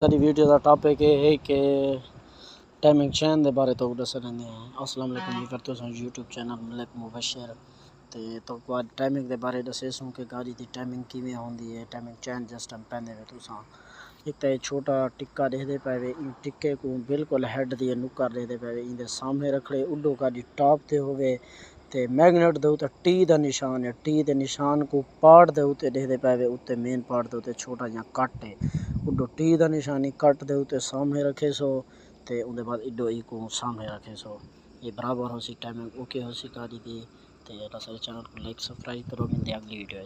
सारी वीडियो का टॉपिक है कि टाइमिंग चैन के बारे तो दस रहे हैं। अस्सलाम वालेकुम जी, करते हो यूट्यूब चैनल मलिक मुबशर तो बाद टाइमिंग के बारे दसे सूँ कि गाड़ी की टाइमिंग किमें होंदी है। टाइमिंग चैन जिस टाइम पैंदे वे तुसां एक तो छोटा टिक्का देखते पे, इन टिक्के को बिल्कुल हैड दिए नुकर देखते पे, इंदे सामने रखड़े उडो गाड़ी टॉप ते होवे ते मैगनेट दे उत्ते टी का निशान है। टी के निशान को पार्ट दे उत्ते देखते पे, उत्ते मेन पार्ट दे उत्ते छोटा जिहा कट है। उडो टी का निशानी कट दे उत्ते सामने रखे सो ते उनके बाद इडो ई को सामने रखे सो ये बराबर हो सी टाइमिंग ओके हो सी गाड़ी दी। ते सारे चैनल को लाइक सब्सक्राइब करो। मिलते अगली वीडियो।